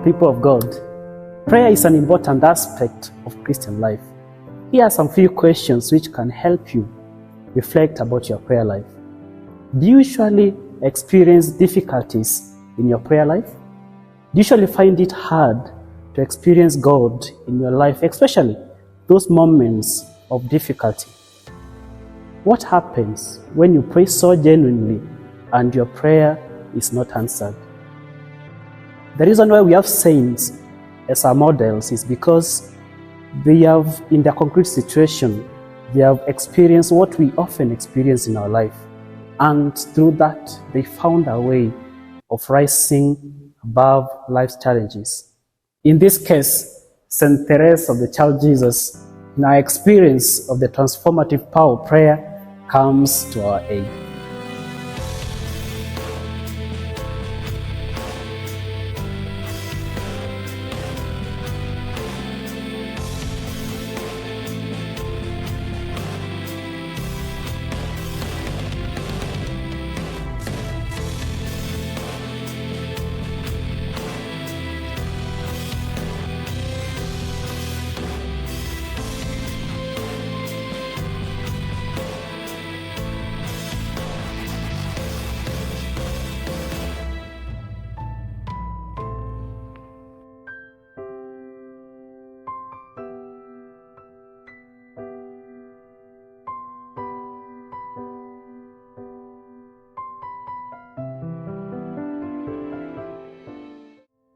People of God, prayer is an important aspect of Christian life. Here are some few questions which can help you reflect about your prayer life. Do you usually experience difficulties in your prayer life? Do you usually find it hard to experience God in your life, especially those moments of difficulty? What happens when you pray so genuinely and your prayer is not answered? The reason why we have saints as our models is because they have, in their concrete situation, they have experienced what we often experience in our life. And through that, they found a way of rising above life's challenges. In this case, St. Therese of the Child Jesus, in our experience of the transformative power of prayer, comes to our aid.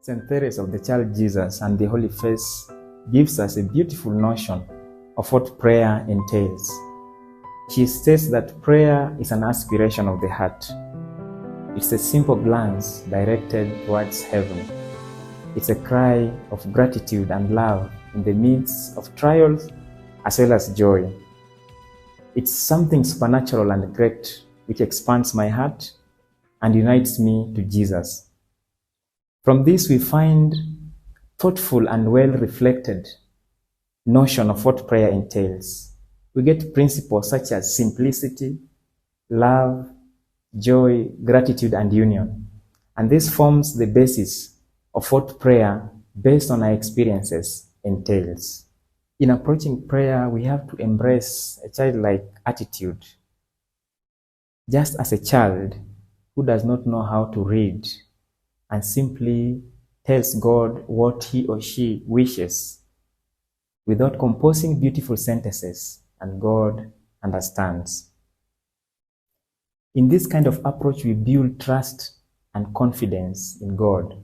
St. Therese of the Child Jesus and the Holy Face gives us a beautiful notion of what prayer entails. She states that prayer is an aspiration of the heart. It's a simple glance directed towards heaven. It's a cry of gratitude and love in the midst of trials as well as joy. It's something supernatural and great which expands my heart and unites me to Jesus. From this we find thoughtful and well-reflected notion of what prayer entails. We get principles such as simplicity, love, joy, gratitude, and union. And this forms the basis of what prayer, based on our experiences, entails. In approaching prayer, we have to embrace a childlike attitude. Just as a child who does not know how to read and simply tells God what he or she wishes without composing beautiful sentences, and God understands. In this kind of approach, we build trust and confidence in God,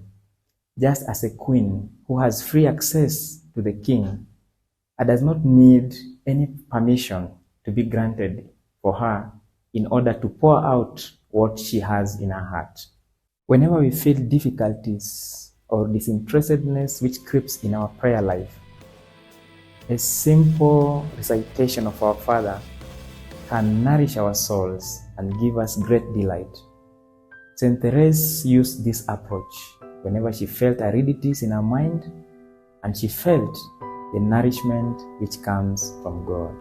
just as a queen who has free access to the king and does not need any permission to be granted for her in order to pour out what she has in her heart. Whenever we feel difficulties or disinterestedness which creeps in our prayer life, a simple recitation of our Father can nourish our souls and give us great delight. St. Therese used this approach whenever she felt aridities in her mind and she felt the nourishment which comes from God.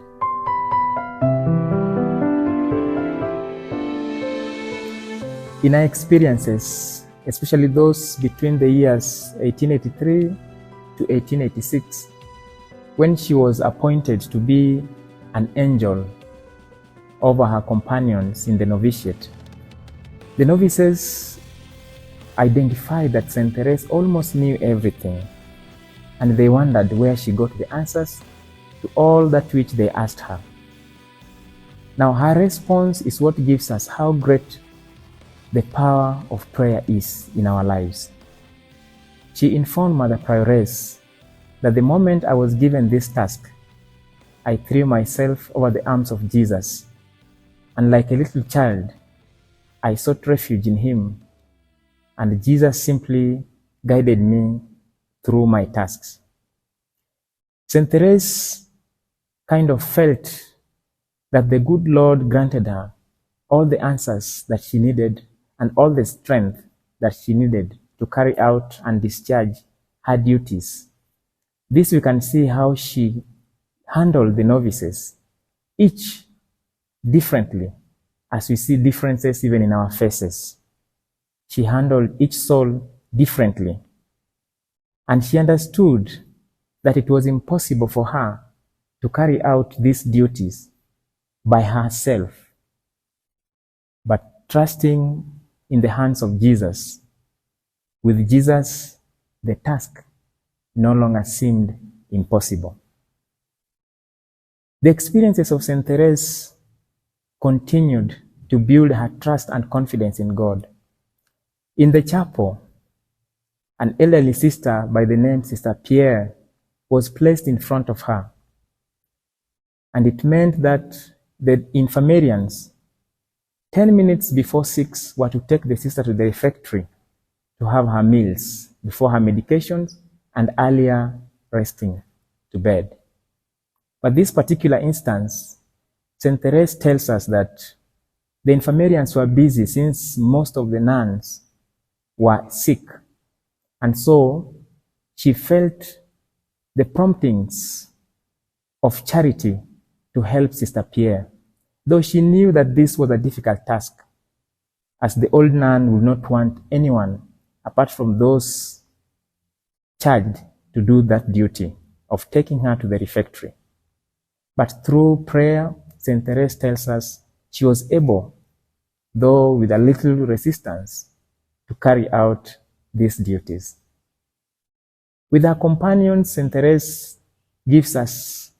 In our experiences, especially those between the years 1883 to 1886, when she was appointed to be an angel over her companions in the novitiate, the novices identified that St. Therese almost knew everything, and they wondered where she got the answers to all that which they asked her. Now, her response is what gives us how great the power of prayer is in our lives. She informed Mother Prioress that the moment I was given this task, I threw myself over the arms of Jesus, and like a little child, I sought refuge in him, and Jesus simply guided me through my tasks. St. Therese kind of felt that the good Lord granted her all the answers that she needed and all the strength that she needed to carry out and discharge her duties. This we can see how she handled the novices, each differently, as we see differences even in our faces. She handled each soul differently. and she understood that it was impossible for her to carry out these duties by herself, but trusting in the hands of Jesus. With Jesus, the task no longer seemed impossible. The experiences of St. Therese continued to build her trust and confidence in God. In the chapel, an elderly sister by the name Sister Pierre was placed in front of her, and it meant that the infirmarians, 10 minutes before 6, were to take the sister to the refectory to have her meals before her medications and earlier resting to bed. But this particular instance, St. Therese tells us that the infirmarians were busy since most of the nuns were sick, and so she felt the promptings of charity to help Sister Pierre, though she knew that this was a difficult task, as the old nun would not want anyone apart from those charged to do that duty of taking her to the refectory. But through prayer, St. Therese tells us she was able, though with a little resistance, to carry out these duties. With her companions, St. Therese gives us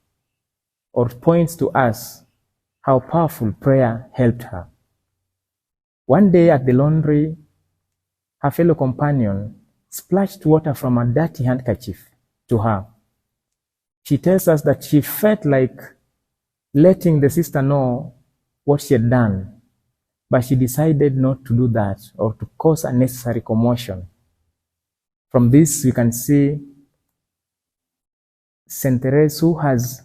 or points to us how powerful prayer helped her. One day at the laundry, her fellow companion splashed water from a dirty handkerchief to her. She tells us that she felt like letting the sister know what she had done, but she decided not to do that or to cause unnecessary commotion. From this, we can see St. Therese, who has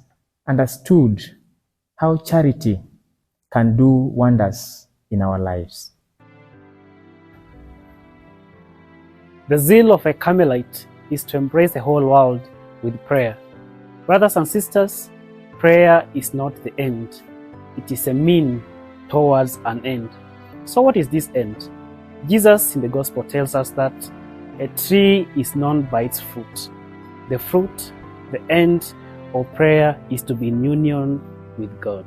understood how charity can do wonders in our lives. The zeal of a Carmelite is to embrace the whole world with prayer. Brothers and sisters, prayer is not the end. It is a mean towards an end. So what is this end? Jesus in the Gospel tells us that a tree is known by its fruit. The fruit, the end of prayer, is to be in union with God.